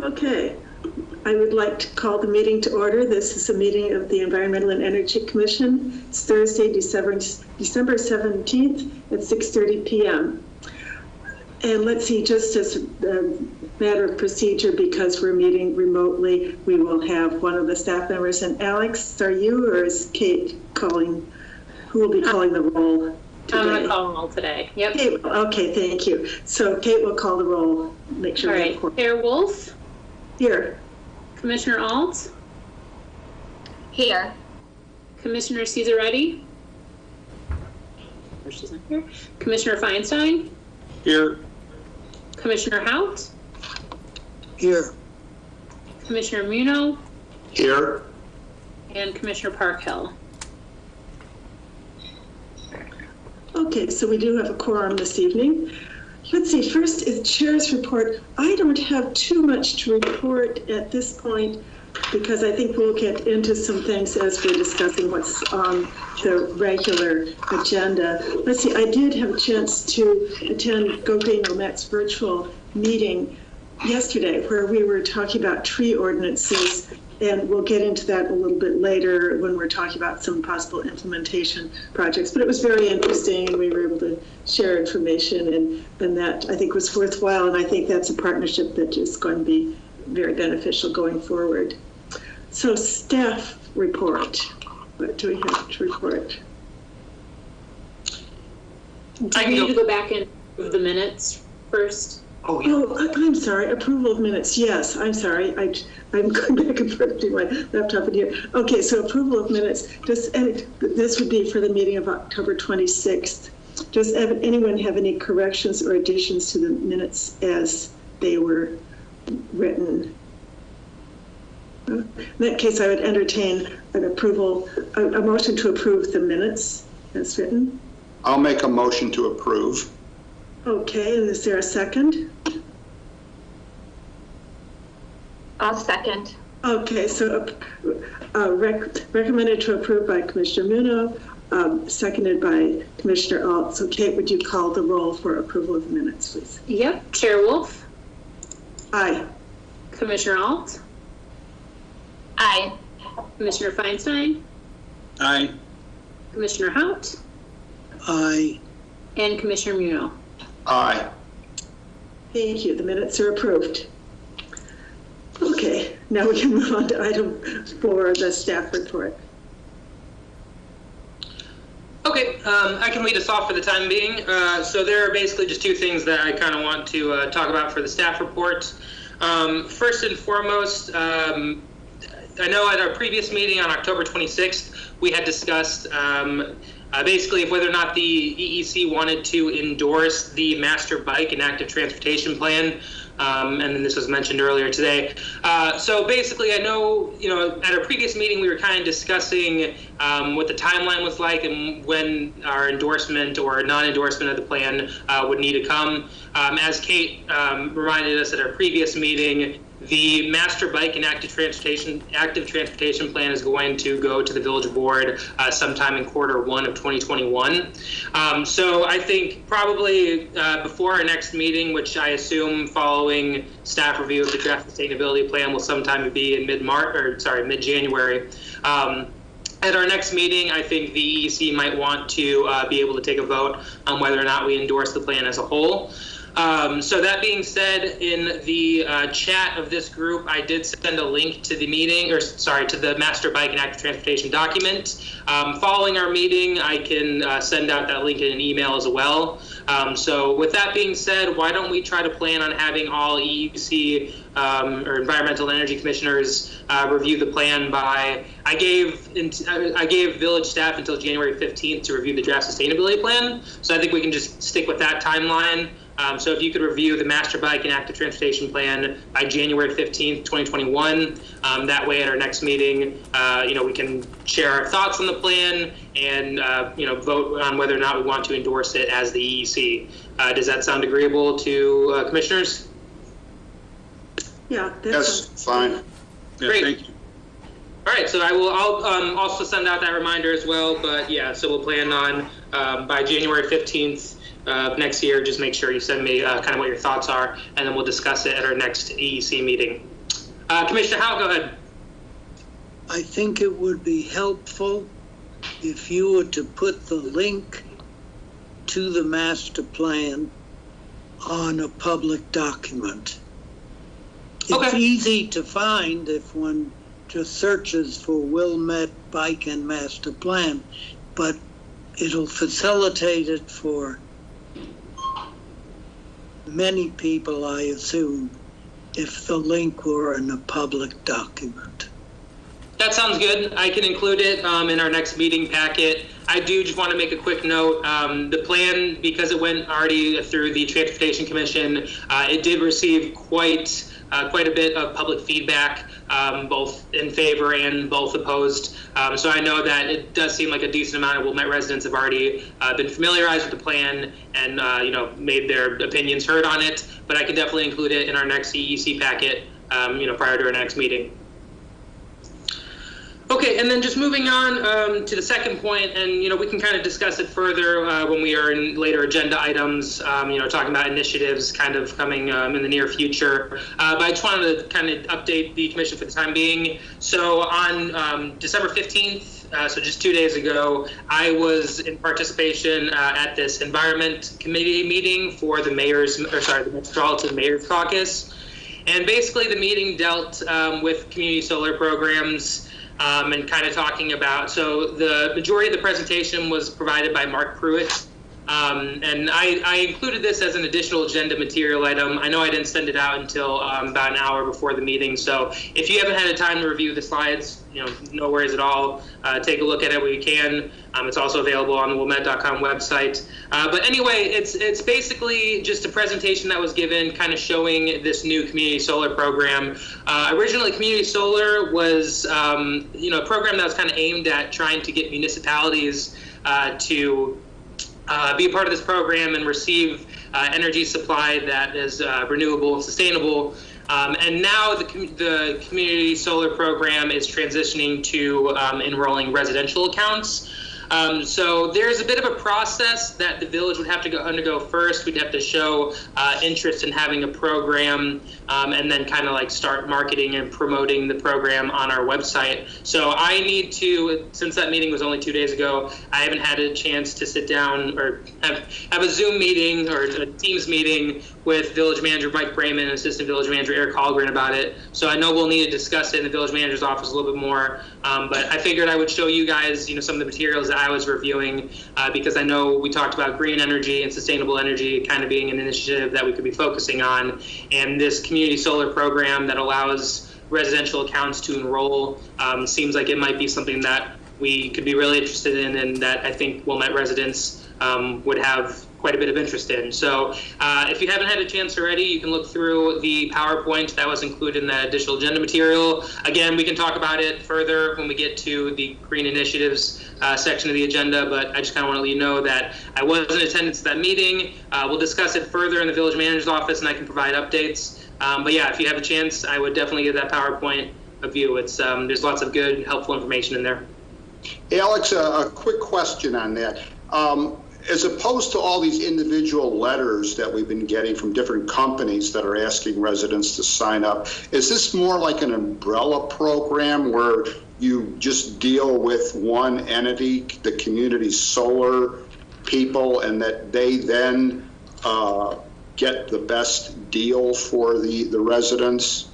Okay, I would like to call the meeting to order. This is a meeting of the Environmental and Energy Commission. It's Thursday, December 17th at 6:30 p.m. And let's see, just as a matter of procedure, because we're meeting remotely, we will have one of the staff members. And Alex, are you or is Kate calling? Who will be calling the roll today? I'm going to call the roll today. Yep. Kate, okay, thank you. So Kate will call the roll. Make sure. All right. Chair Wolf. Here. Commissioner Alt. Here. Commissioner Cesaretti. She's not here. Commissioner Feinstein. Here. Commissioner Hout. Here. Commissioner Muno. Here. And Commissioner Parkhill. Okay, so we do have a quorum this evening. Let's see, first is Chair's report. I don't have too much to report at this point because I think we'll get into some things as we're discussing what's on the regular agenda. Let's see, I did have a chance to attend Gopi Nomet's virtual meeting yesterday where we were talking about tree ordinances, and we'll get into that a little bit later when we're talking about some possible implementation projects. But it was very interesting, and we were able to share information, and that I think was worthwhile, and I think that's a partnership that is going to be very beneficial going forward. So staff report. What do we have to report? Do we need to go back and approve the minutes first? Oh, yeah. Oh, I'm sorry. Approval of minutes. Yes, I'm sorry. I'm going back and forth to my laptop in here. Okay, so approval of minutes. This would be for the meeting of October 26th. Does anyone have any corrections or additions to the minutes as they were written? In that case, I would entertain an approval, a motion to approve the minutes as written. I'll make a motion to approve. Okay, and is there a second? I'll second. Okay, so recommended to approve by Commissioner Muno, seconded by Commissioner Alt. So Kate, would you call the roll for approval of the minutes, please? Yep. Chair Wolf. Aye. Commissioner Alt. Aye. Commissioner Feinstein. Aye. Commissioner Hout. Aye. And Commissioner Muno. Aye. Thank you. The minutes are approved. Okay, now we can move on to item 4, the staff report. Okay, I can lead us off for the time being. So there are basically just two things that I kind of want to talk about for the staff report. First and foremost, I know at our previous meeting on October 26th, we had discussed basically whether or not the EEC wanted to endorse the Master Bike and Active Transportation Plan. And then this was mentioned earlier today. So basically, I know, at our previous meeting, we were kind of discussing what the timeline was like and when our endorsement or non-endorsement of the plan would need to come. As Kate reminded us at our previous meeting, the Master Bike and Active Transportation Plan is going to go to the Village Board sometime in Q1 of 2021. So I think probably before our next meeting, which I assume following staff review of the draft sustainability plan will sometime be in mid-January. At our next meeting, I think the EEC might want to be able to take a vote on whether or not we endorse the plan as a whole. So that being said, in the chat of this group, I did send a link to the to the Master Bike and Active Transportation document. Following our meeting, I can send out that link in an email as well. So with that being said, why don't we try to plan on having all EEC or Environmental and Energy Commissioners review the plan by, I gave Village staff until January 15th to review the draft sustainability plan. So I think we can just stick with that timeline. So if you could review the Master Bike and Active Transportation Plan by January 15th, 2021, that way at our next meeting, we can share our thoughts on the plan and, vote on whether or not we want to endorse it as the EEC. Does that sound agreeable to commissioners? Yeah, that's fine. Yeah, great. Thank you. All right, so I'll also send out that reminder as well. But yeah, so we'll plan on by January 15th. Next year, just make sure you send me kind of what your thoughts are, and then we'll discuss it at our next EEC meeting. Commissioner Howell, go ahead. I think it would be helpful if you were to put the link to the master plan on a public document. It's Okay. easy to find if one just searches for Wilmette Bike and Master Plan, but it'll facilitate it for many people, I assume, if the link were in a public document. That sounds good. I can include it in our next meeting packet. I do just want to make a quick note. The plan, because it went already through the Transportation Commission, it did receive quite a bit of public feedback, both in favor and both opposed. So I know that it does seem like a decent amount of Wilmette residents have already been familiarized with the plan and made their opinions heard on it. But I can definitely include it in our next EEC packet, prior to our next meeting. Okay, and then just moving on to the second point, and we can kind of discuss it further when we are in later agenda items, talking about initiatives kind of coming in the near future. But I just wanted to kind of update the commission for the time being. So on December 15th, so just 2 days ago, I was in participation at this Environment Committee meeting for the Metropolitan Mayor's Caucus. And basically the meeting dealt with community solar programs, and kind of talking about, so the majority of the presentation was provided by Mark Pruitt. And I included this as an additional agenda material item. I know I didn't send it out until about an hour before the meeting. So if you haven't had a time to review the slides, no worries at all. Take a look at it when you can. It's also available on the wilmette.com website. But anyway, it's basically just a presentation that was given kind of showing this new community solar program. Originally, community solar was a program that was kind of aimed at trying to get municipalities to be a part of this program and receive energy supply that is renewable and sustainable. And now the community solar program is transitioning to enrolling residential accounts. So there's a bit of a process that the village would have to undergo first. We'd have to show interest in having a program, and then kind of like start marketing and promoting the program on our website. So I need to, since that meeting was only 2 days ago, I haven't had a chance to sit down or have a Zoom meeting or a Teams meeting with Village Manager Mike Brayman and Assistant Village Manager Eric Hallgren about it. So I know we'll need to discuss it in the Village Manager's office a little bit more. But I figured I would show you guys, some of the materials that I was reviewing, because I know we talked about green energy and sustainable energy kind of being an initiative that we could be focusing on. And this community solar program that allows residential accounts to enroll seems like it might be something that we could be really interested in, and that I think Wilmette residents would have quite a bit of interest in. So if you haven't had a chance already, you can look through the PowerPoint that was included in that additional agenda material. Again, we can talk about it further when we get to the green initiatives section of the agenda, but I just kind of want to let you know that I was in attendance at that meeting. We'll discuss it further in the village manager's office, and I can provide updates. But yeah, if you have a chance, I would definitely give that PowerPoint a view. It's there's lots of good, helpful information in there. Alex, a quick question on that. As opposed to all these individual letters that we've been getting from different companies that are asking residents to sign up, is this more like an umbrella program where you just deal with one entity, the community solar people, and that they then get the best deal for the residents?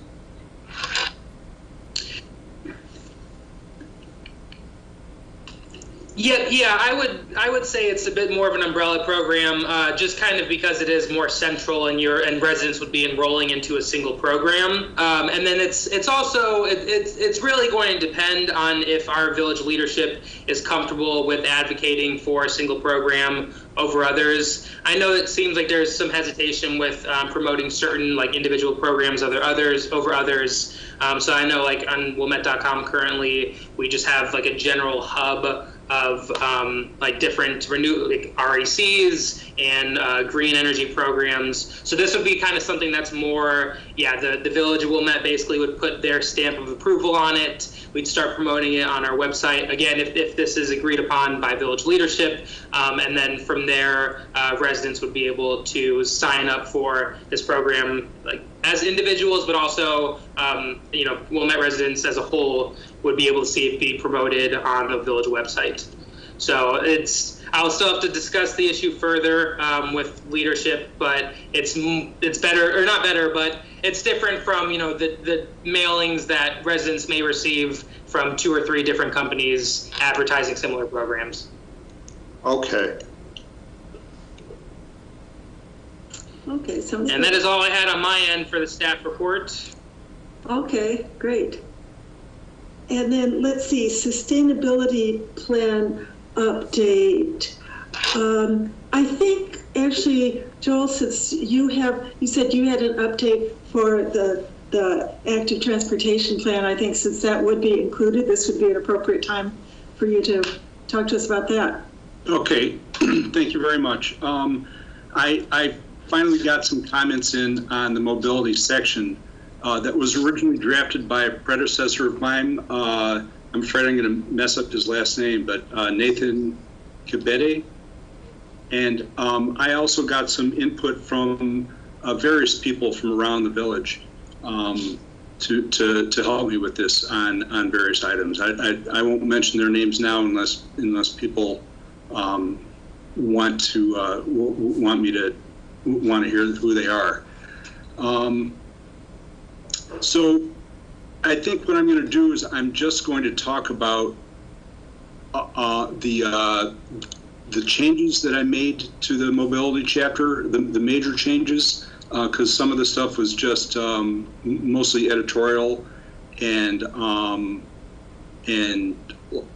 Yeah, I would say it's a bit more of an umbrella program, just kind of because it is more central, and residents would be enrolling into a single program. And then it's also it's really going to depend on if our village leadership is comfortable with advocating for a single program over others. I know it seems like there's some hesitation with promoting certain individual programs over others. So I know on Wilmette.com currently we just have a general hub of different RECs and green energy programs. So this would be kind of something that's more, the village of Wilmette basically would put their stamp of approval on it. We'd start promoting it on our website. Again, if this is agreed upon by village leadership, and then from there, residents would be able to sign up for this program as individuals, but also, Wilmette residents as a whole would be able to see it be promoted on the village website. So I'll still have to discuss the issue further with leadership, but it's better, or not better, but it's different from, the mailings that residents may receive from 2 or 3 different companies advertising similar programs. Okay. Okay, sounds And good. that is all I had on my end for the staff report. Okay, great. And then let's see, sustainability plan update. I think actually, Joel, since you said you had an update for the active transportation plan, I think since that would be included, this would be an appropriate time for you to talk to us about that. Okay, thank you very much. I finally got some comments in on the mobility section that was originally drafted by a predecessor of mine. I'm afraid I'm going to mess up his last name, but Nathan Kibede. And I also got some input from various people from around the village to help me with this on various items. I won't mention their names now unless people want to hear who they are. So I think what I'm going to do is I'm just going to talk about the changes that I made to the mobility chapter, the major changes, because some of the stuff was just mostly editorial and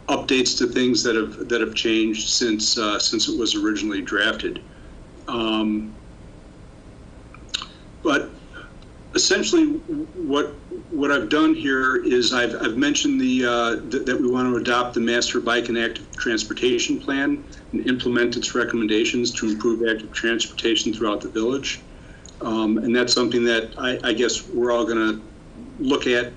updates to things that have changed since it was originally drafted. But essentially, what I've done here is I've mentioned that we want to adopt the Master Bike and Active Transportation Plan and implement its recommendations to improve active transportation throughout the village. And that's something that I guess we're all going to look at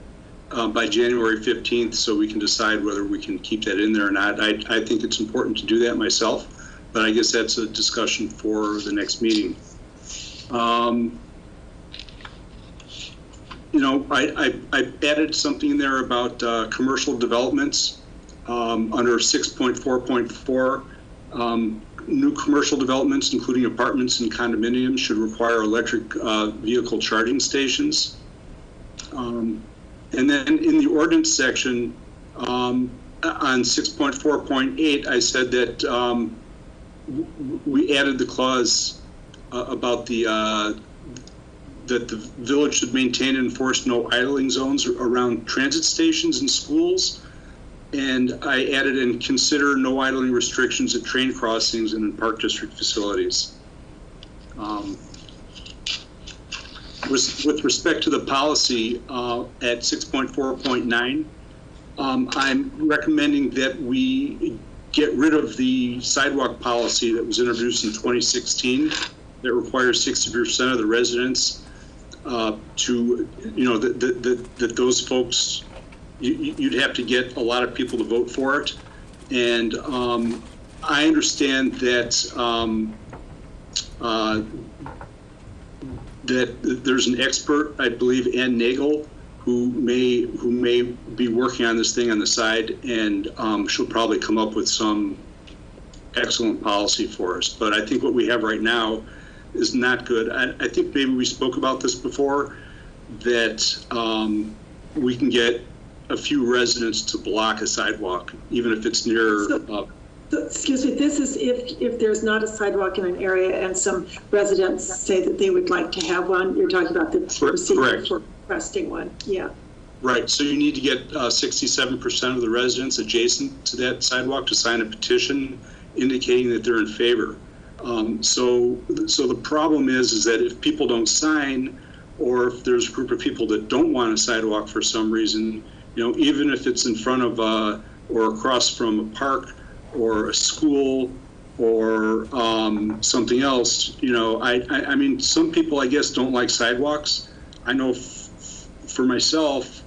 by January 15th, so we can decide whether we can keep that in there or not. I think it's important to do that myself, but I guess that's a discussion for the next meeting. I added something in there about commercial developments under 6.4.4. New commercial developments, including apartments and condominiums, should require electric vehicle charging stations. And then in the ordinance section on 6.4.8, I said that we added the clause about that the village should maintain and enforce no idling zones around transit stations and schools. And I added and consider no idling restrictions at train crossings and in park district facilities. With respect to the policy at 6.4.9, I'm recommending that we get rid of the sidewalk policy that was introduced in 2016 that requires 60% of the residents that those folks, you'd have to get a lot of people to vote for it. And I understand that that there's an expert, I believe, Ann Nagel, who may be working on this thing on the side, and she'll probably come up with some excellent policy for us. But I think what we have right now is not good. I think maybe we spoke about this before, that we can get a few residents to block a sidewalk, even if it's near. Excuse me, this is if there's not a sidewalk in an area and some residents say that they would like to have one. You're talking about the procedure for requesting one. Yeah. Right. So you need to get 67% of the residents adjacent to that sidewalk to sign a petition indicating that they're in favor. So the problem is that if people don't sign, or if there's a group of people that don't want a sidewalk for some reason, even if it's in front of or across from a park or a school or something else, I mean, some people, I guess, don't like sidewalks. I know for myself,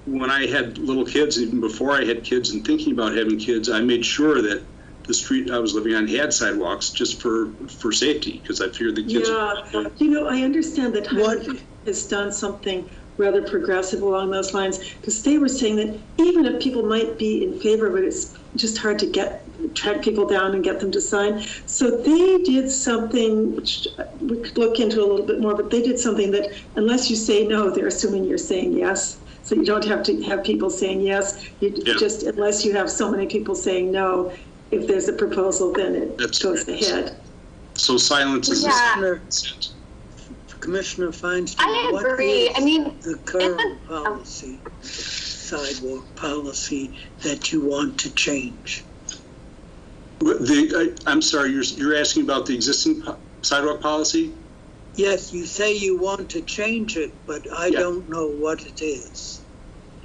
when I had little kids, even before I had kids and thinking about having kids, I made sure that the street I was living on had sidewalks just for safety, because I feared the kids. Yeah, I understand that. has done something rather progressive along those lines, because they were saying that even if people might be in favor of it, it's just hard to track people down and get them to sign. So they did something, which we could look into a little bit more, but they did something that unless you say no, they're assuming you're saying yes. So you don't have to have people saying yes. Just unless you have so many people saying no, if there's a proposal, then it goes ahead. So silence is consent. Commissioner Feinstein, I agree. What is the current policy, sidewalk policy that you want to change? I'm sorry, you're asking about the existing sidewalk policy? Yes, you say you want to change it, but I don't know what it is.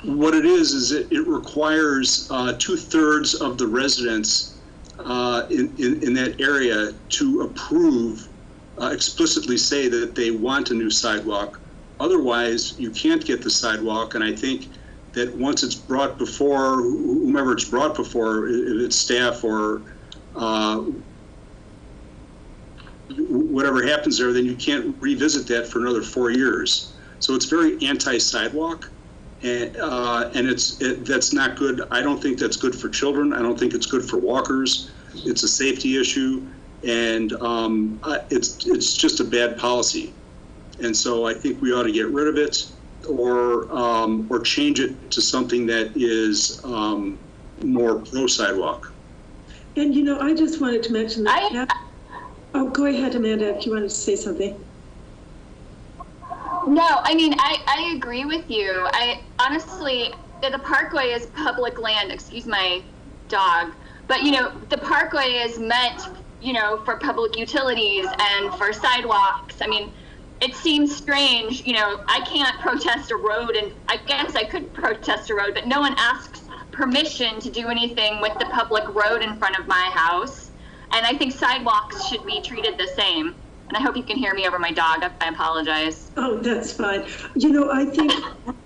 What it is it requires 2/3 of the residents in that area to approve, explicitly say that they want a new sidewalk. Otherwise, you can't get the sidewalk, and I think that once it's brought before, whomever it's brought before, if it's staff or whatever happens there, then you can't revisit that for another 4 years. So it's very anti-sidewalk, and that's not good. I don't think that's good for children. I don't think it's good for walkers. It's a safety issue, and it's just a bad policy. And so I think we ought to get rid of it, or change it to something that is more pro-sidewalk. And I just wanted to mention that. Oh, go ahead, Amanda, if you wanted to say something. No, I agree with you. I honestly, the parkway is public land, excuse my dog, but the parkway is meant, for public utilities and for sidewalks. It seems strange, I can't protest a road, and I guess I could protest a road, but no one asks permission to do anything with the public road in front of my house. And I think sidewalks should be treated the same. And I hope you can hear me over my dog. I apologize. Oh, that's fine. I think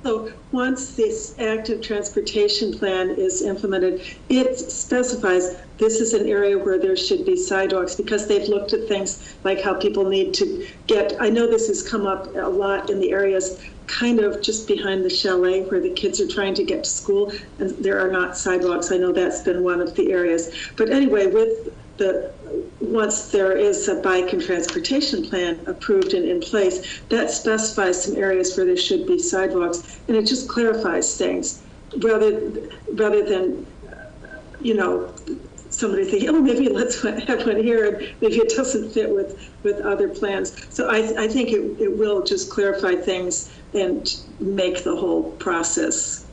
also once this active transportation plan is implemented, it specifies this is an area where there should be sidewalks, because they've looked at things like how people need to get, I know this has come up a lot in the areas kind of just behind the chalet where the kids are trying to get to school, and there are not sidewalks. I know that's been one of the areas. But anyway, once there is a bike and transportation plan approved and in place, that specifies some areas where there should be sidewalks, and it just clarifies things rather than somebody thinking, oh, maybe let's have one here, and maybe it doesn't fit with other plans. So I think it will just clarify things and make the whole process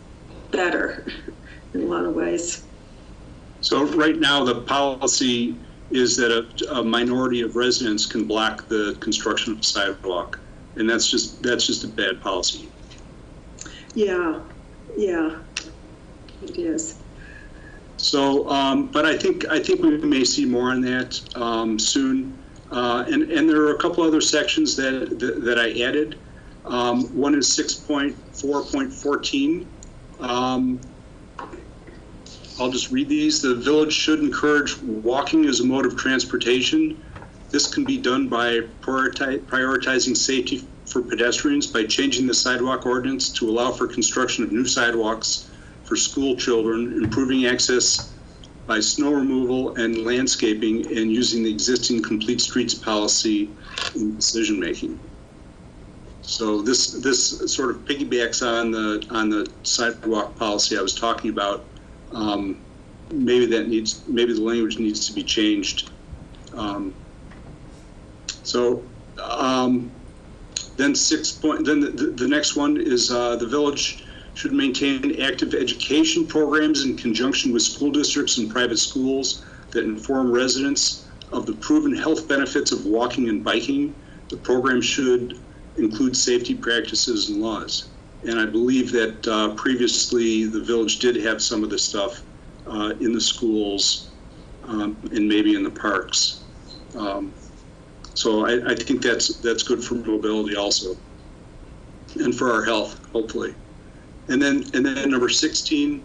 better in a lot of ways. So right now, the policy is that a minority of residents can block the construction of a sidewalk, and that's just a bad policy. Yeah, it is. So, but I think we may see more on that soon, and there are a couple other sections that I added. One is 6.4.14. I'll just read these. The village should encourage walking as a mode of transportation. This can be done by prioritizing safety for pedestrians by changing the sidewalk ordinance to allow for construction of new sidewalks for school children, improving access by snow removal and landscaping, and using the existing complete streets policy in decision making. So this sort of piggybacks on the sidewalk policy I was talking about. Maybe the language needs to be changed. Then the next one is the village should maintain active education programs in conjunction with school districts and private schools that inform residents of the proven health benefits of walking and biking. The program should include safety practices and laws. And I believe that previously the village did have some of this stuff in the schools and maybe in the parks. So I think that's good for mobility also, and for our health, hopefully. And then number 16,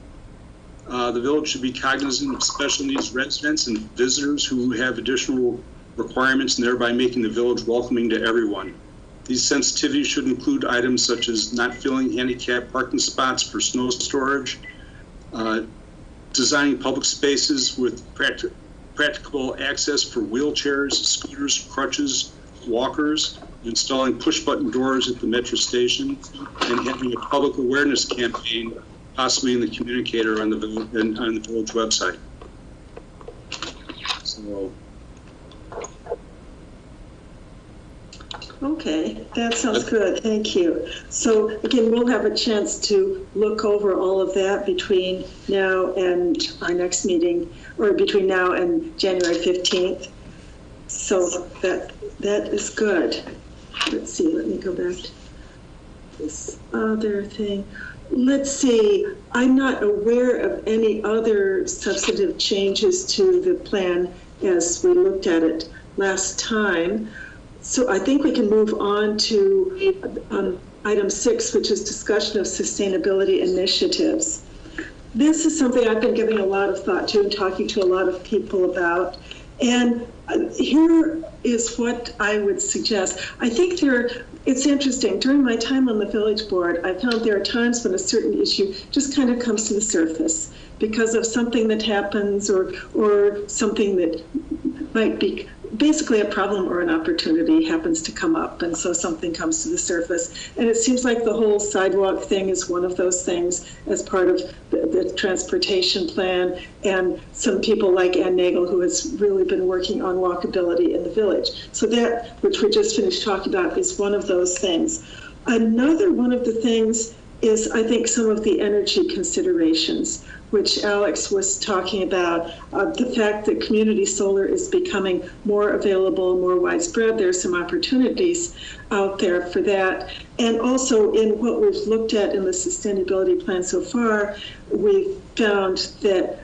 the village should be cognizant of special needs residents and visitors who have additional requirements, and thereby making the village welcoming to everyone. These sensitivities should include items such as not filling handicap parking spots for snow storage, designing public spaces with practicable access for wheelchairs, scooters, crutches, walkers, installing push-button doors at the metro station, and having a public awareness campaign, possibly in the communicator on the village website. So, okay, that sounds good. Thank you. So again, we'll have a chance to look over all of that between now and our next meeting, or between now and January 15th. So that is good. Let's see, let me go back to this other thing. Let's see, I'm not aware of any other substantive changes to the plan as we looked at it last time. So I think we can move on to item 6, which is discussion of sustainability initiatives. This is something I've been giving a lot of thought to and talking to a lot of people about. And here is what I would suggest. I think it's interesting. During my time on the village board, I found there are times when a certain issue just kind of comes to the surface because of something that happens or something that might be basically a problem or an opportunity happens to come up, and so something comes to the surface. And it seems like the whole sidewalk thing is one of those things as part of the transportation plan, and some people like Ann Nagel, who has really been working on walkability in the village. So that, which we just finished talking about, is one of those things. Another one of the things is, I think, some of the energy considerations, which Alex was talking about, the fact that community solar is becoming more available, more widespread. There's some opportunities out there for that. And also in what we've looked at in the sustainability plan so far, we've found that,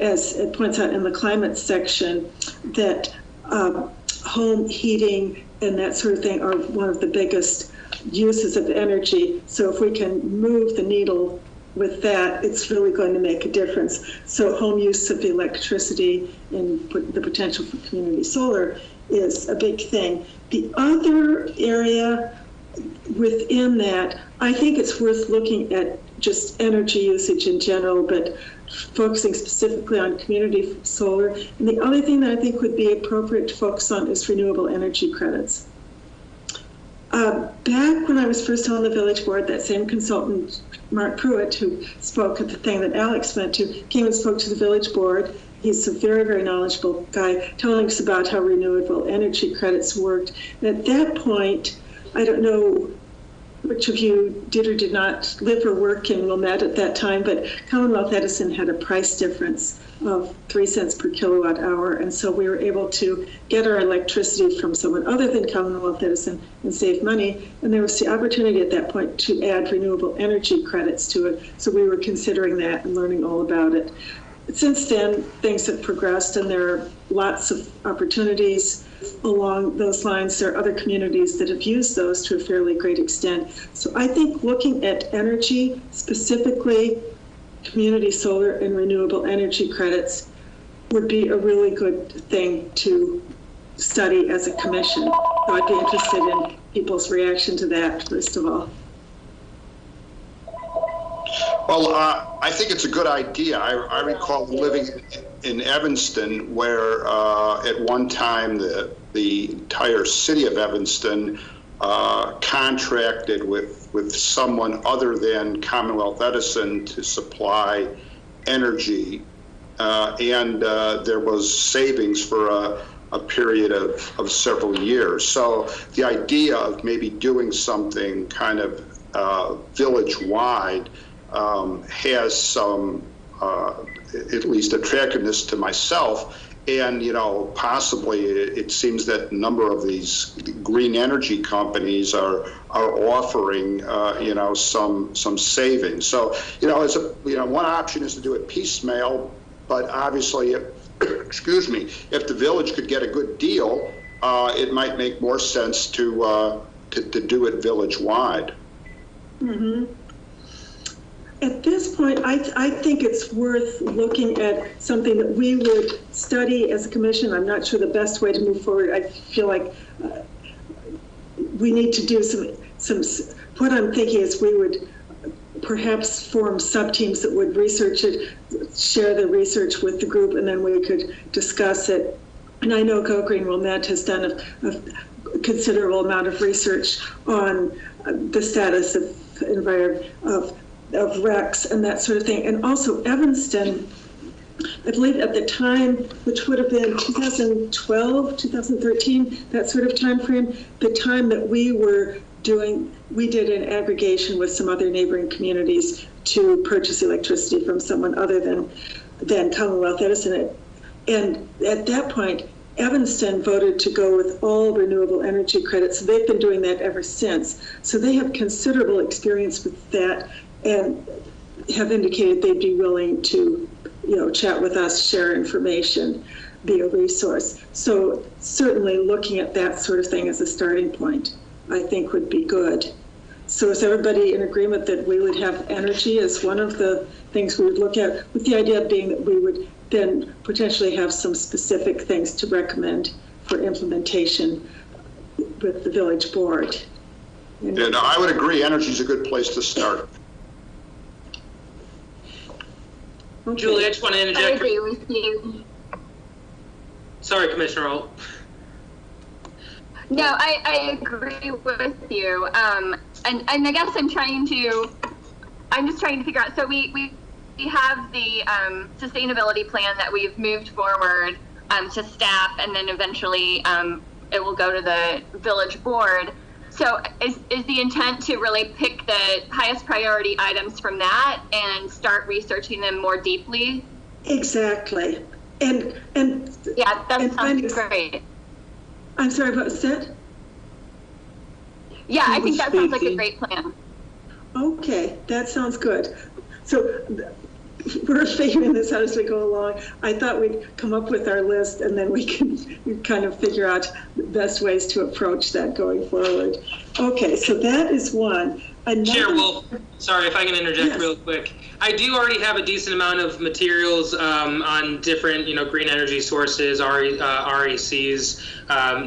as it points out in the climate section, that home heating and that sort of thing are one of the biggest uses of energy. So if we can move the needle with that, it's really going to make a difference. So home use of electricity and the potential for community solar is a big thing. The other area within that, I think it's worth looking at just energy usage in general, but focusing specifically on community solar. And the other thing that I think would be appropriate to focus on is renewable energy credits. Back when I was first on the village board, that same consultant, Mark Pruitt, who spoke at the thing that Alex went to, came and spoke to the village board. He's a very, very knowledgeable guy, telling us about how renewable energy credits worked. And at that point, I don't know which of you did or did not live or work in Wilmette at that time, but Commonwealth Edison had a price difference of 3 cents per kilowatt hour. And so we were able to get our electricity from someone other than Commonwealth Edison and save money. And there was the opportunity at that point to add renewable energy credits to it. So we were considering that and learning all about it. But since then, things have progressed and there are lots of opportunities along those lines. There are other communities that have used those to a fairly great extent. So I think looking at energy, specifically community solar and renewable energy credits, would be a really good thing to study as a commission. So I'd be interested in people's reaction to that, first of all. Well, I think it's a good idea. I recall living in Evanston, where at one time the entire city of Evanston contracted with someone other than Commonwealth Edison to supply energy, and there was savings for a period of several years. So the idea of maybe doing something kind of village-wide has some, at least attractiveness to myself. And, you know, possibly it seems that a number of these green energy companies are offering, you know, some savings. So, you know, one option is to do it piecemeal, but obviously, excuse me, if the village could get a good deal, it might make more sense to do it village-wide. Mm-hmm. At this point, I think it's worth looking at something that we would study as a commission. I'm not sure the best way to move forward. I feel like we need to do some, what I'm thinking is we would perhaps form sub-teams that would research it, share the research with the group, and then we could discuss it. And I know Go Green Wilmette has done a considerable amount of research on the status of wrecks and that sort of thing. And also Evanston, I believe at the time, which would have been 2012, 2013, that sort of time frame, the time that we did an aggregation with some other neighboring communities to purchase electricity from someone other than Commonwealth Edison. And at that point, Evanston voted to go with all renewable energy credits. So they've been doing that ever since. So they have considerable experience with that and have indicated they'd be willing to, chat with us, share information, be a resource. So certainly looking at that sort of thing as a starting point, I think would be good. So is everybody in agreement that we would have energy as one of the things we would look at, with the idea being that we would then potentially have some specific things to recommend for implementation with the village board? And I would agree, energy is a good place to start. Okay. Julie, I just want to interject. I agree with you. Sorry, Commissioner Holt. No, I agree with you. And I guess I'm just trying to figure out, so we have the sustainability plan that we've moved forward to staff, and then eventually it will go to the village board. So is the intent to really pick the highest priority items from that and start researching them more deeply? Exactly. And yeah, that sounds great. I'm sorry, what was that? Yeah, I think that sounds like a great plan. Okay, that sounds good. So we're figuring this out as we go along. I thought we'd come up with our list and then we can kind of figure out the best ways to approach that going forward. Okay, so that is one. Chair Wolf, sorry if I can interject real quick. I do already have a decent amount of materials on different, green energy sources, RECs,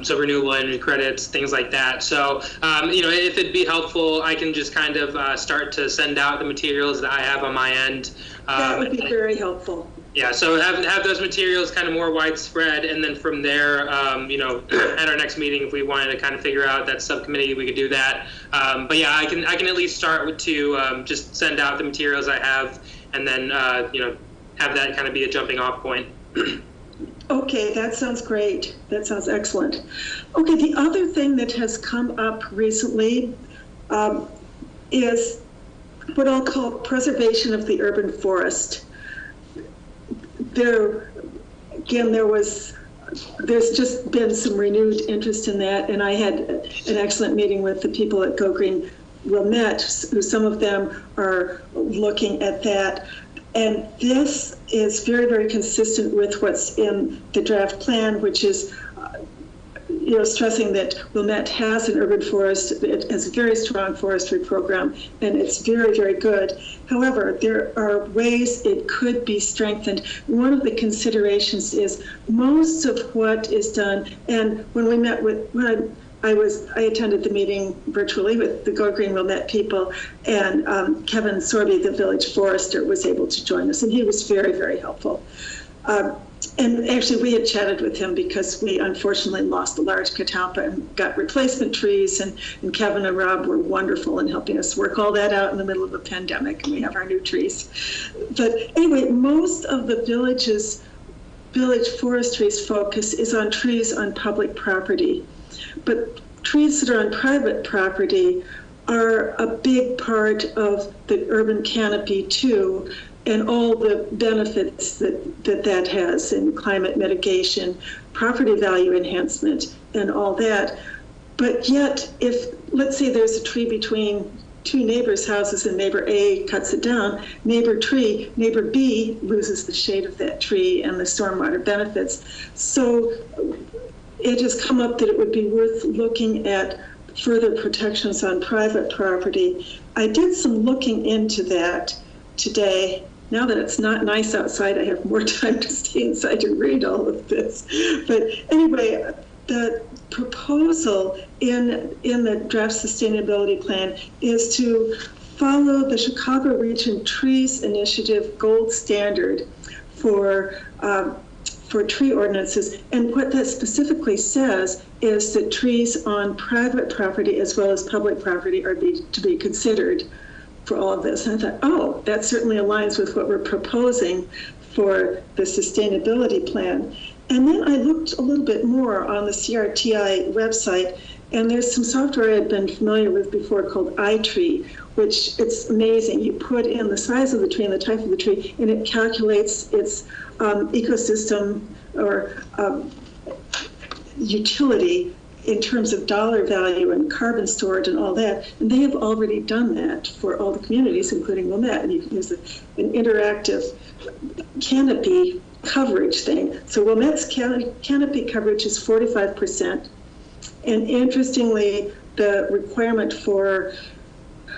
so renewable energy credits, things like that. So, if it'd be helpful, I can just kind of start to send out the materials that I have on my end. That would be very helpful. Yeah, so have those materials kind of more widespread, and then from there, at our next meeting, if we wanted to kind of figure out that subcommittee, we could do that. But yeah, I can at least start with just send out the materials I have, and then have that kind of be a jumping off point. Okay, that sounds great. That sounds excellent. Okay, the other thing that has come up recently is what I'll call preservation of the urban forest. There's just been some renewed interest in that, and I had an excellent meeting with the people at Go Green Wilmette, who some of them are looking at that. And this is very, very consistent with what's in the draft plan, which is stressing that Wilmette has an urban forest. It has a very strong forestry program, and it's very, very good. However, there are ways it could be strengthened. One of the considerations is most of what is done, and when we met with, I attended the meeting virtually with the Go Green Wilmette people, and Kevin Sorby, the village forester, was able to join us, and he was very, very helpful. And actually, we had chatted with him because we unfortunately lost a large catalpa and got replacement trees, and Kevin and Rob were wonderful in helping us work all that out in the middle of a pandemic, and we have our new trees. But anyway, most of the village forestry's focus is on trees on public property. But trees that are on private property are a big part of the urban canopy too, and all the benefits that has in climate mitigation, property value enhancement, and all that. But yet, if, let's say there's a tree between two neighbors' houses and neighbor A cuts it down, neighbor B loses the shade of that tree and the stormwater benefits. So it has come up that it would be worth looking at further protections on private property. I did some looking into that today. Now that it's not nice outside, I have more time to stay inside and read all of this. But anyway, the proposal in the draft sustainability plan is to follow the Chicago Region Trees Initiative gold standard for tree ordinances. And what that specifically says is that trees on private property as well as public property are to be considered for all of this. And I thought, oh, that certainly aligns with what we're proposing for the sustainability plan. And then I looked a little bit more on the CRTI website, and there's some software I had been familiar with before called iTree, which it's amazing. You put in the size of the tree and the type of the tree, and it calculates its ecosystem or utility in terms of dollar value and carbon storage and all that. And they have already done that for all the communities, including Wilmette. And you can use an interactive canopy coverage thing. So Wilmette's canopy coverage is 45%. And interestingly, the requirement for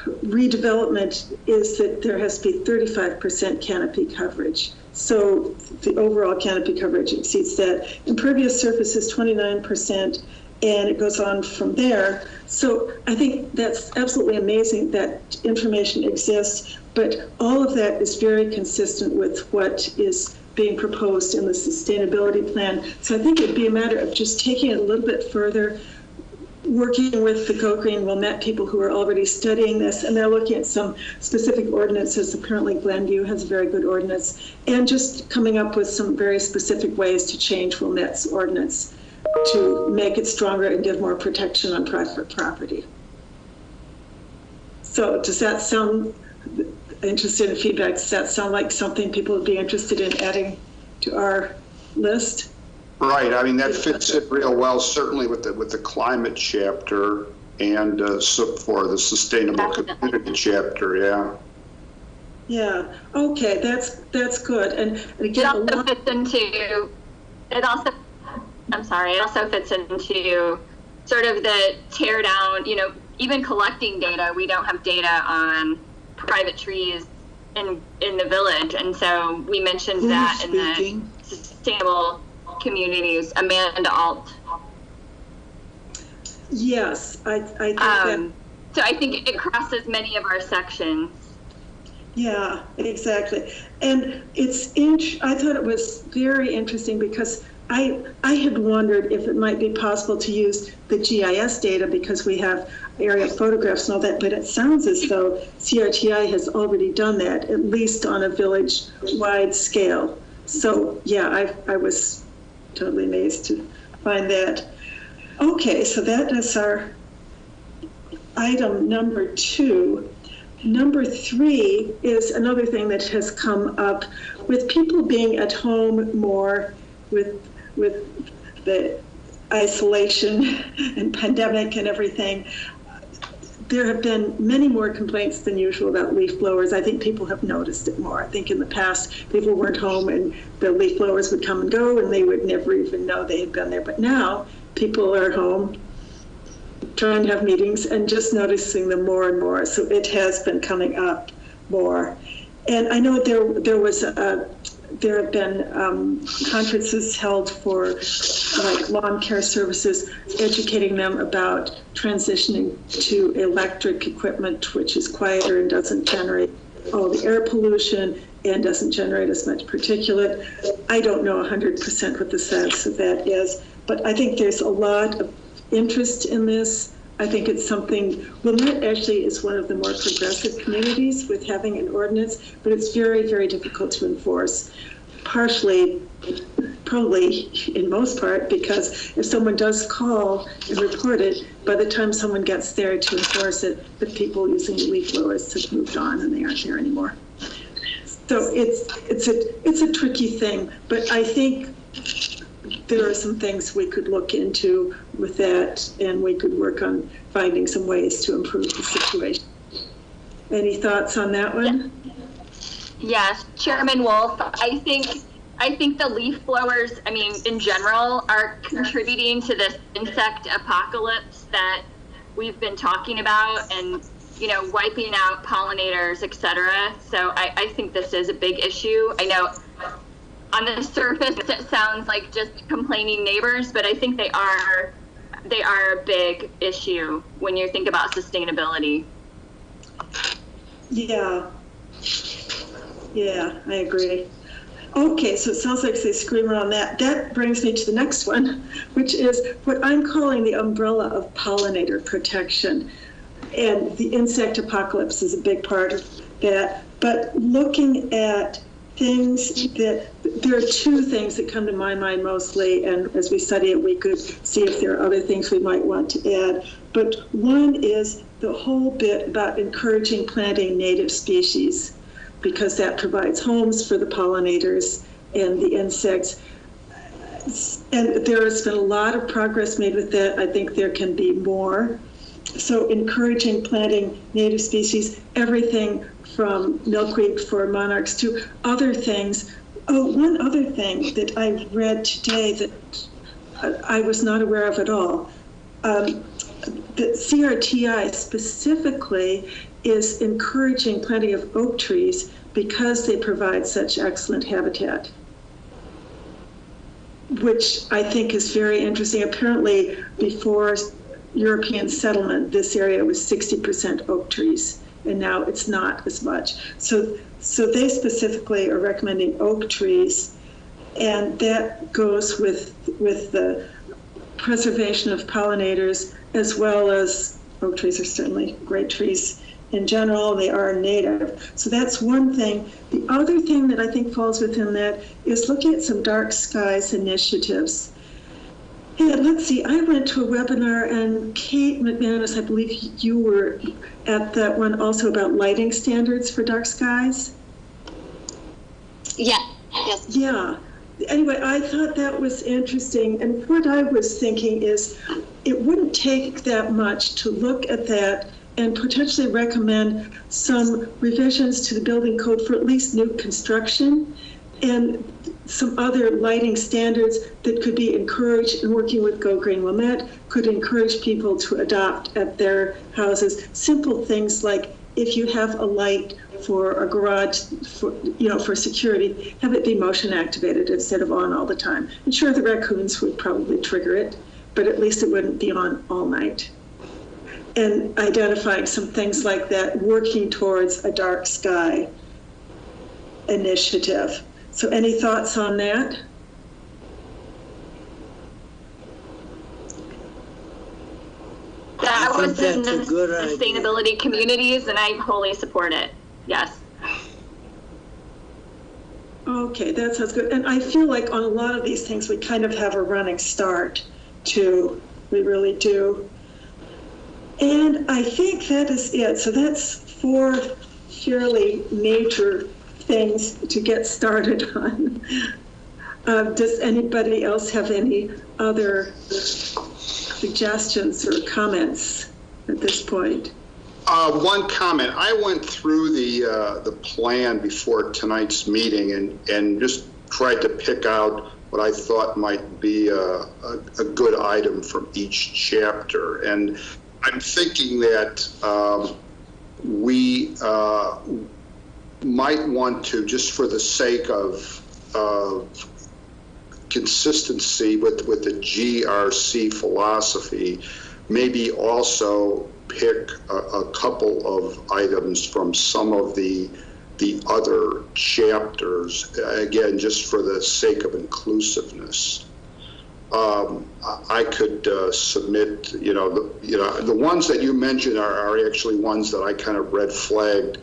redevelopment is that there has to be 35% canopy coverage. So the overall canopy coverage exceeds that. Impervious surface is 29%, and it goes on from there. So I think that's absolutely amazing that information exists, but all of that is very consistent with what is being proposed in the sustainability plan. So I think it'd be a matter of just taking it a little bit further, working with the Go Green Wilmette people who are already studying this, and they're looking at some specific ordinances. Apparently Glenview has a very good ordinance, and just coming up with some very specific ways to change Wilmette's ordinance to make it stronger and give more protection on private property. So does that sound, interested in feedback, does that sound like something people would be interested in adding to our list? Right. I mean, that fits it real well, certainly with the climate chapter and for the sustainable community chapter. Yeah. Yeah. Okay. That's good. And again, it also fits into. It also. I'm sorry. It also fits into sort of the tear down. You know, even collecting data, we don't have data on private trees in the village, and so we mentioned that in the sustainable communities. Amanda Alt. Yes, I think that. So I think it crosses many of our sections. Yeah, exactly. And I thought it was very interesting because I had wondered if it might be possible to use the GIS data because we have aerial photographs and all that, but it sounds as though CRTI has already done that, at least on a village-wide scale. So yeah, I was totally amazed to find that. Okay, so that is our item number 2. Number 3 is another thing that has come up with people being at home more with the isolation and pandemic and everything. There have been many more complaints than usual about leaf blowers. I think people have noticed it more. I think in the past, people weren't home and the leaf blowers would come and go and they would never even know they had been there. But now people are home trying to have meetings and just noticing them more and more. So it has been coming up more. And I know there have been conferences held for like lawn care services, educating them about transitioning to electric equipment, which is quieter and doesn't generate all the air pollution and doesn't generate as much particulate. I don't know 100% what the status of that is, but I think there's a lot of interest in this. I think it's something, Wilmette actually is one of the more progressive communities with having an ordinance, but it's very, very difficult to enforce. Partially, probably in most part, because if someone does call and report it, by the time someone gets there to enforce it, the people using leaf blowers have moved on and they aren't there anymore. So it's a tricky thing, but I think there are some things we could look into with that, and we could work on finding some ways to improve the situation. Any thoughts on that one? Yes, Chairman Wolf, I think the leaf blowers, I mean, in general, are contributing to this insect apocalypse that we've been talking about, and, you know, wiping out pollinators, etc. So I think this is a big issue. I know on the surface it sounds like just complaining neighbors, but I think they are they are a big issue when you think about sustainability. Yeah. Yeah, I agree. Okay, so it sounds like they scream around that. That brings me to the next one, which is what I'm calling the umbrella of pollinator protection. And the insect apocalypse is a big part of that. But looking at things that, there are two things that come to my mind mostly, and as we study it, we could see if there are other things we might want to add. But one is the whole bit about encouraging planting native species, because that provides homes for the pollinators and the insects. And there has been a lot of progress made with that. I think there can be more. So encouraging planting native species, everything from milkweed for monarchs to other things. Oh, one other thing that I read today that I was not aware of at all. The CRTI specifically is encouraging planting of oak trees because they provide such excellent habitat, which I think is very interesting. Apparently, before European settlement, this area was 60% oak trees, and now it's not as much. So they specifically are recommending oak trees, and that goes with the preservation of pollinators, as well as oak trees are certainly great trees in general. They are native. So that's one thing. The other thing that I think falls within that is looking at some dark skies initiatives. And let's see, I went to a webinar, and Kate McManus, I believe you were at that one also, about lighting standards for dark skies. Yeah, yes. Yeah. Anyway, I thought that was interesting. And what I was thinking is it wouldn't take that much to look at that and potentially recommend some revisions to the building code for at least new construction, and some other lighting standards that could be encouraged, and working with Go Green Wilmette could encourage people to adopt at their houses. Simple things like, if you have a light for a garage, for security, have it be motion activated instead of on all the time. And sure, the raccoons would probably trigger it, but at least it wouldn't be on all night. And identifying some things like that, working towards a dark sky initiative. So any thoughts on that? That was in the good sustainability idea. communities, and I wholly support it. Yes. Okay, that sounds good. And I feel like on a lot of these things, we kind of have a running start too. We really do. And I think that is it. So that's 4 fairly major things to get started on. Does anybody else have any other suggestions or comments at this point? One comment. I went through the plan before tonight's meeting and just tried to pick out what I thought might be a good item from each chapter. And I'm thinking that we might want to, just for the sake of consistency with the GRC philosophy, maybe also pick a couple of items from some of the other chapters, again, just for the sake of inclusiveness. I could submit, the ones that you mentioned are actually ones that I kind of red flagged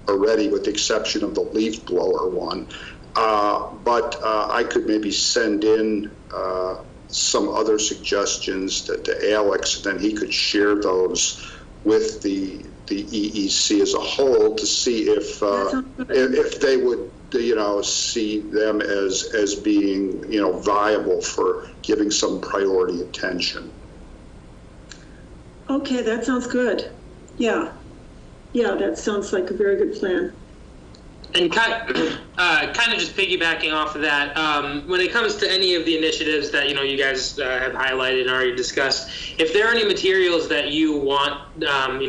already, with the exception of the leaf blower one. But I could maybe send in some other suggestions to Alex, and then he could share those with the EEC as a whole to see if they would, see them as being, viable for giving some priority attention. Okay, that sounds good. Yeah, that sounds like a very good plan. And kind of just piggybacking off of that, when it comes to any of the initiatives that you guys have highlighted and already discussed, if there are any materials that you want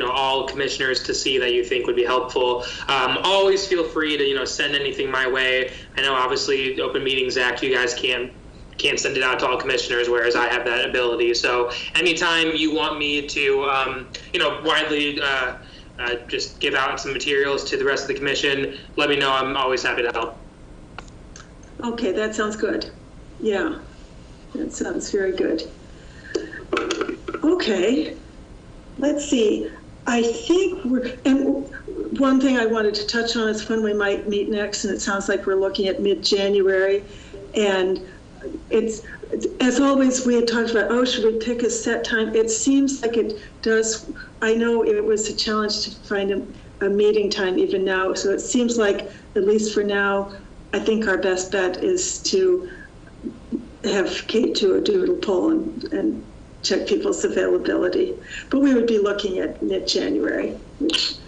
all commissioners to see that you think would be helpful, always feel free to send anything my way. I know obviously the Open Meetings Act, you guys can't can't send it out to all commissioners, whereas I have that ability. So anytime you want me to, widely just give out some materials to the rest of the commission, let me know. I'm always happy to help. Okay, that sounds good. Yeah, that sounds very good. Okay, let's see. I think and one thing I wanted to touch on is when we might meet next, and it sounds like we're looking at mid-January. And it's, as always, we had talked about, oh, should we pick a set time? It seems like it does. I know it was a challenge to find a meeting time even now. So it seems like, at least for now, I think our best bet is to have Kate do a doodle poll and check people's availability. But we would be looking at mid-January.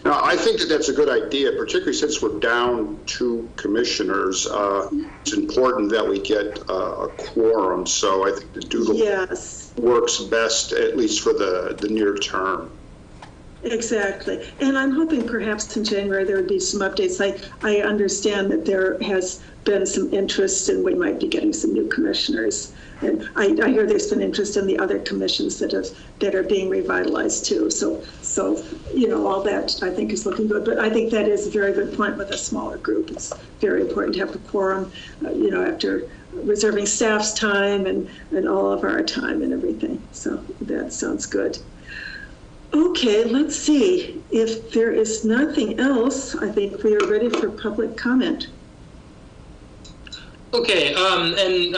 No, I think that's a good idea, particularly since we're down 2 commissioners. It's important that we get a quorum. So I think the doodle works best, at least for the near term. Exactly. And I'm hoping perhaps in January there would be some updates. I understand that there has been some interest and we might be getting some new commissioners. And I hear there's been interest in the other commissions that are being revitalized too. So all that I think is looking good. But I think that is a very good point with a smaller group. It's very important to have a quorum, after reserving staff's time and all of our time and everything. So that sounds good. Okay, let's see. If there is nothing else, I think we are ready for public comment. Okay, and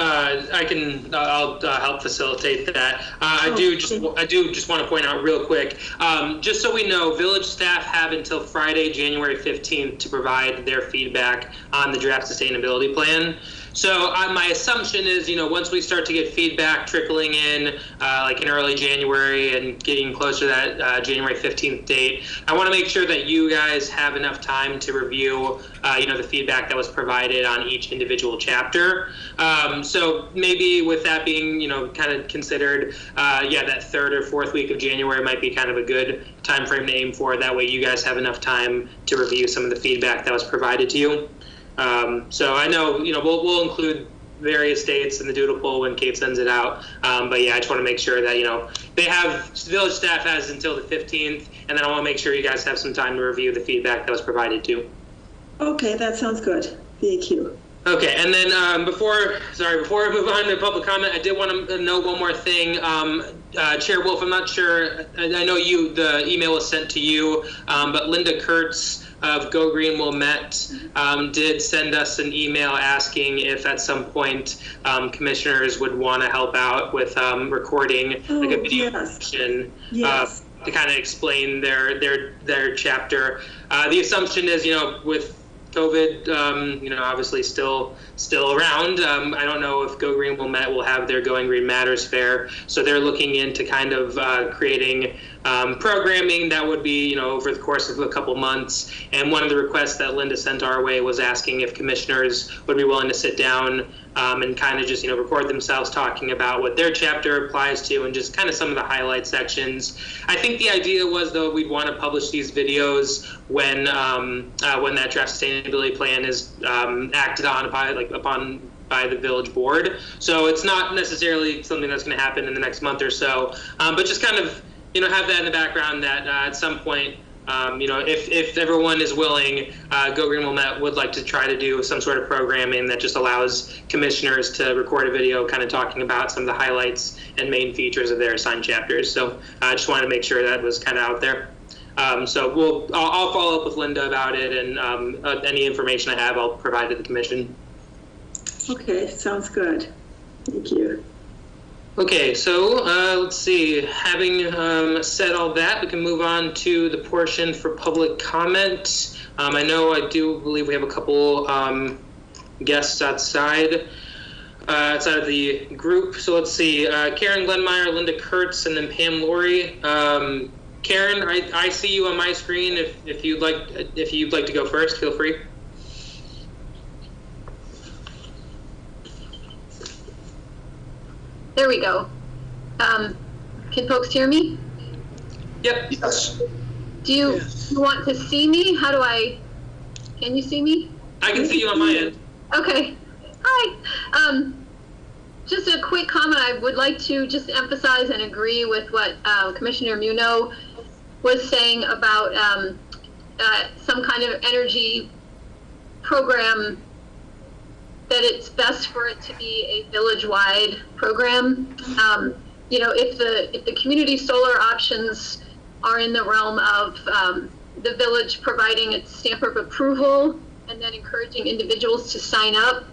I'll help facilitate that. I do just want to point out real quick, just so we know, village staff have until Friday, January 15th to provide their feedback on the draft sustainability plan. So my assumption is, once we start to get feedback trickling in, like in early January and getting closer to that January 15th date, I want to make sure that you guys have enough time to review, the feedback that was provided on each individual chapter. So maybe with that being, kind of considered, that 3rd or 4th week of January might be kind of a good time frame to aim for. That way you guys have enough time to review some of the feedback that was provided to you. So I know, we'll include various dates in the doodle poll when Kate sends it out. But yeah, I just want to make sure that, village staff has until the 15th, and then I want to make sure you guys have some time to review the feedback that was provided too. Okay, that sounds good. Thank you. Okay, and then before we move on to public comment, I did want to note one more thing. Chair Wolf, I'm not sure, I know the email was sent to you, but Linda Kurtz of Go Green Wilmette did send us an email asking if at some point commissioners would want to help out with recording like a video session to kind of explain their chapter. The assumption is, with COVID, obviously still around. I don't know if Go Green Wilmette will have their Going Green Matters fair, so they're looking into kind of creating programming that would be, over the course of a couple months. And one of the requests that Linda sent our way was asking if commissioners would be willing to sit down and kind of just, record themselves talking about what their chapter applies to and just kind of some of the highlight sections. I think the idea was, though, we'd want to publish these videos when that draft sustainability plan is acted on by the village board. So it's not necessarily something that's going to happen in the next month or so, but just kind of, have that in the background that at some point, if everyone is willing, Go Green Wilmette would like to try to do some sort of programming that just allows commissioners to record a video kind of talking about some of the highlights and main features of their assigned chapters. So I just wanted to make sure that was kind of out there. So I'll follow up with Linda about it, and any information I have, I'll provide to the commission. Okay, sounds good. Thank you. Okay, so let's see. Having said all that, we can move on to the portion for public comment. I do believe we have a couple guests outside of the group. So let's see. Karen Glenmeyer, Linda Kurtz, and then Pam Laurie. Karen, I see you on my screen. If you'd like to go first, feel free. There we go. Can folks hear me? Yep. Yes. Do you want to see me? Can you see me? I can see you on my end. Okay. Hi. Just a quick comment. I would like to just emphasize and agree with what Commissioner Muno was saying about some kind of energy program, that it's best for it to be a village-wide program. You know, if the community solar options are in the realm of the village providing its stamp of approval and then encouraging individuals to sign up,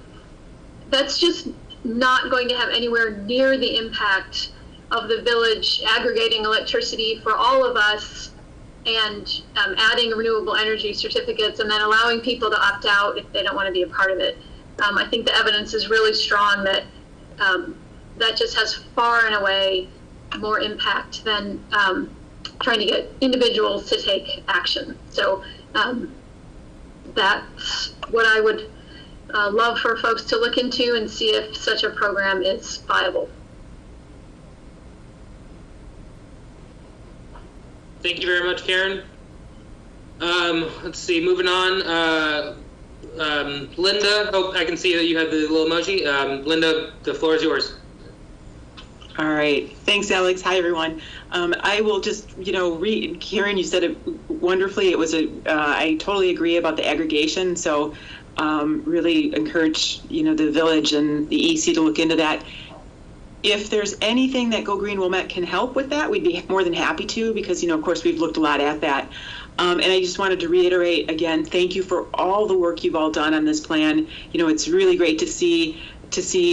that's just not going to have anywhere near the impact of the village aggregating electricity for all of us and adding renewable energy certificates and then allowing people to opt out if they don't want to be a part of it. I think the evidence is really strong that that just has far and away more impact than trying to get individuals to take action. So that's what I would love for folks to look into and see if such a program is viable. Thank you very much, Karen. Let's see, moving on. Linda, oh, I can see that you have the little emoji. Linda, the floor is yours. All right. Thanks, Alex. Hi, everyone. I will just, read. Karen, you said it wonderfully. It was I totally agree about the aggregation. So really encourage, the village and the EC to look into that. If there's anything that Go Green Wilmette can help with that, we'd be more than happy to, because, of course, we've looked a lot at that. And I just wanted to reiterate again, thank you for all the work you've all done on this plan. It's really great to see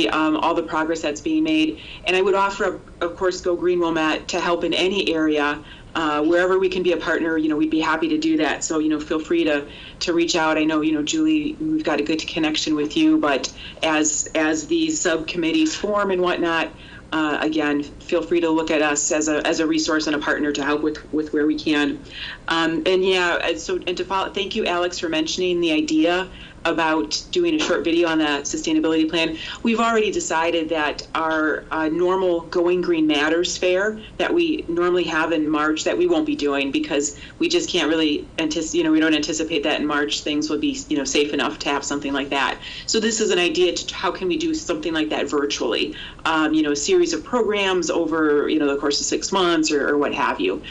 all the progress that's being made. And I would offer up, of course, Go Green Wilmette to help in any area, wherever we can be a partner. We'd be happy to do that. So, feel free to reach out. I know, Julie, we've got a good connection with you, but as these subcommittees form and whatnot, again, feel free to look at us as a resource and a partner to help with where we can. And to follow, thank you, Alex, for mentioning the idea about doing a short video on the sustainability plan. We've already decided that our normal Going Green Matters fair that we normally have in March, that we won't be doing, because we just can't really anticipate, we don't anticipate that in March things will be, safe enough to have something like that. So this is an idea to how can we do something like that virtually, a series of programs over, the course of 6 months or what have you.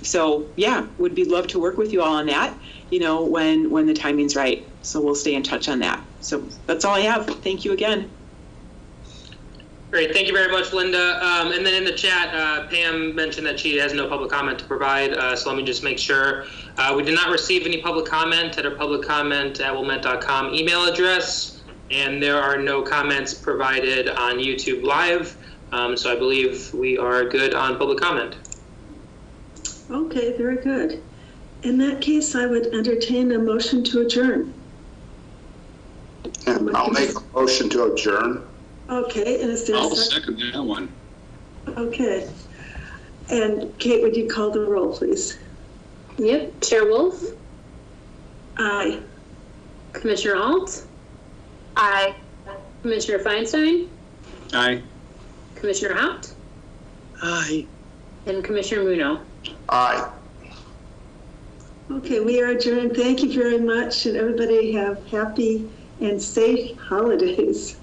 So yeah, would be love to work with you all on that, when the timing's right. So we'll stay in touch on that. So that's all I have. Thank you again. Great, thank you very much, Linda. And then in the chat, Pam mentioned that she has no public comment to provide, so let me just make sure. We did not receive any public comment at our publiccomment@wilmette.com email address, and there are no comments provided on YouTube Live, so I believe we are good on public comment. Okay, very good. In that case, I would entertain a motion to adjourn. I'll make a motion to adjourn. Okay, and is there I'll second that one. Okay. And Kate, would you call the roll, please? Yep. Chair Wolf? Aye. Commissioner Alt? Aye. Commissioner Feinstein? Aye. Commissioner Haupt? Aye. And Commissioner Muno? Aye. Okay, we are adjourned. Thank you very much, and everybody have happy and safe holidays.